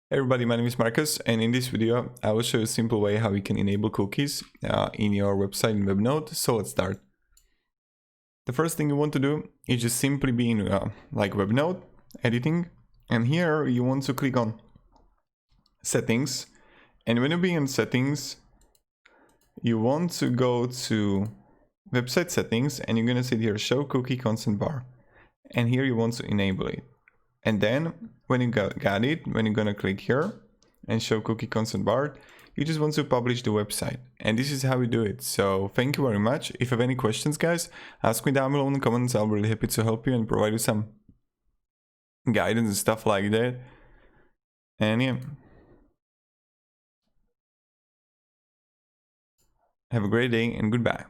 Hey everybody, my name is Marcus, and in this video I will show you a simple way how you can enable cookies in your website in Webnode. So let's start. The first thing you want to do is just simply be in like Webnode, editing, and here you want to click on settings, and when you be in settings you want to go to website settings, and you're gonna see here show cookie consent bar, and here you want to enable it. And then when you got it, when you're gonna click here and show cookie consent bar, you just want to publish the website. And this is how we do it. So thank you very much. If you have any questions, guys, ask me down below in the comments. I'll be really happy to help you and provide you some guidance and stuff like that. And yeah, have a great day and goodbye.